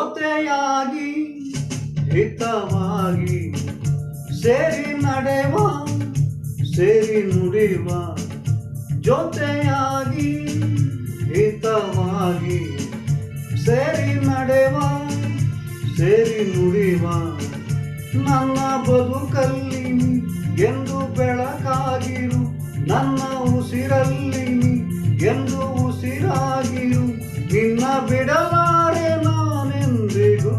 ಜೊತೆಯಾಗಿ ಹಿತವಾಗಿ ಸೇರಿ ನಡೆವ ಸೇರಿ ನುಡಿವ ಜೊತೆಯಾಗಿ ಹಿತವಾಗಿ ಸೇರಿ ನಡೆವ ಸೇರಿ ನುಡಿವ ನನ್ನ ಬದುಕಲ್ಲಿ ಎಂದು ಬೆಳಕಾಗಿರು ನನ್ನ ಉಸಿರಲ್ಲಿ ಎಂದು ಉಸಿರಾಗಿರು ನಿನ್ನ ಬಿಡಲಾರೆ ನಾನೆಂದಿಗೂ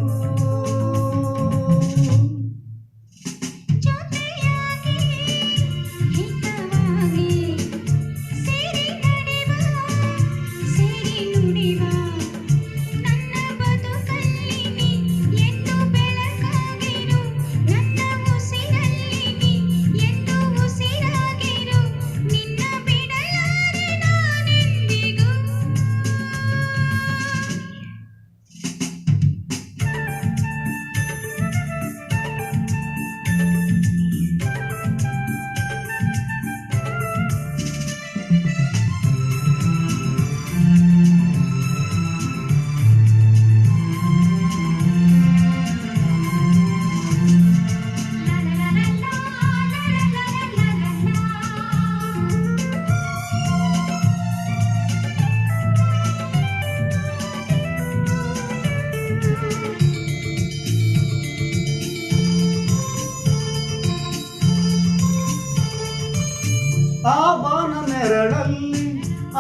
ಆ ಬಾನ ನೆರಳಲ್ಲಿ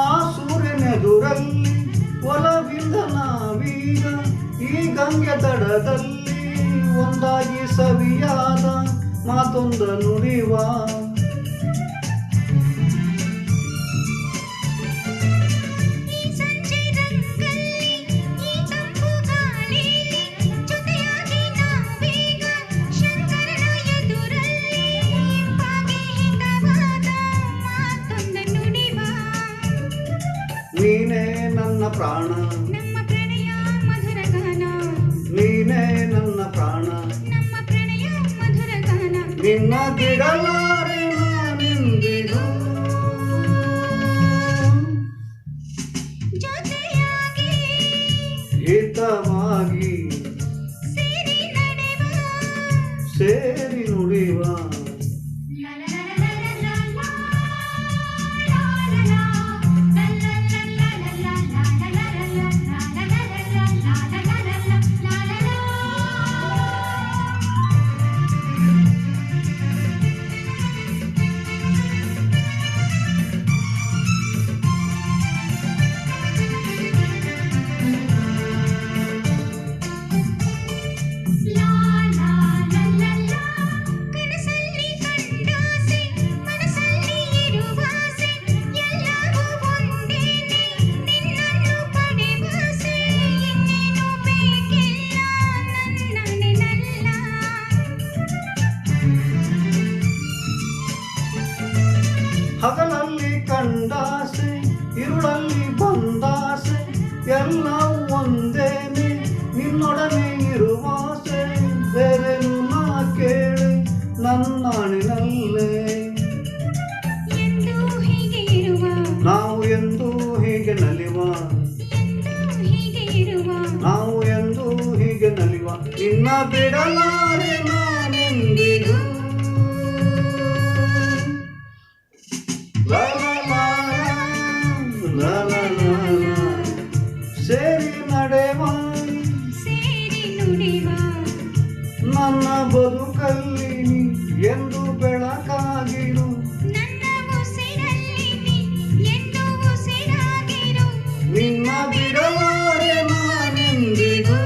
ಆ ಸೂರ್ಯನೆದುರಲ್ಲಿ ಒಲವಿಂದ ನಾವೀಗ ಈ ಗಂಗೆ ದಡದಲ್ಲಿ ಒಂದಾಗಿ ಸವಿಯಾದ ಮಾತೊಂದ ನುಡಿವ ನೀನೇ ನನ್ನ ಪ್ರಾಣ ನಮ್ಮ ಪ್ರಣಯ ಮಧುರ ಗಾನ ನೀನೇ ನನ್ನ ಪ್ರಾಣ ನಮ್ಮ ಪ್ರಣಯ ಮಧುರ ಗಾನ ನಿನ್ನ ಬಿಡಲಾರೆ ನಾನೆಂದಿಗೂ ಜೊತೆಯಾಗಿ ಹಿತವಾಗಿ ಸೇರಿ ನಡೆವ ಸೇರಿ ನುಡಿವ ಹಗಲಲ್ಲಿ ಕಂಡಾಸೆ ಇರುಳಲ್ಲಿ ಬಂದಾಸೆ ಎಲ್ಲವೂ ಒಂದೇನೆ ನಿನ್ನೊಡನೆ ಇರುವಾಸೆ ಬೇರೆನು ನಾ ಕೇಳಿ ನನ್ನಾಣಿನಲ್ಲೇ ನಾವು ಎಂದು ಹೀಗೆ ನಲಿವ ನಾವು ಎಂದು ಹೀಗೆ ನಲಿವ ನಿನ್ನ ಬಿಡಲಾರೆ ನಾನೆಂದಿಗೂ ಸೇರಿ ನಡೆವ ಸೇರಿ ನುಡಿವ ನನ್ನ ಬದುಕಲ್ಲಿ ಎಂದು ಬೆಳಕಾಗಿರು ನನ್ನ ಉಸಿರಲ್ಲಿ ಎಂದು ಉಸಿರಾಗಿರು ನಿನ್ನ ಬಿಡಲಾರೆ ನಾನೆಂದಿಗೂ.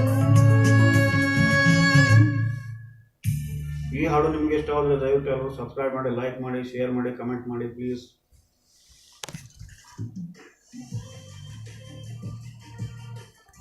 ಈ ಹಾಡು ನಿಮಗೆ ಇಷ್ಟವಾದರೆ ದಯವಿಟ್ಟು ಎಲ್ಲರೂ ಸಬ್ಸ್ಕ್ರೈಬ್ ಮಾಡಿ, ಲೈಕ್ ಮಾಡಿ, ಶೇರ್ ಮಾಡಿ, ಕಮೆಂಟ್ ಮಾಡಿ ಪ್ಲೀಸ್.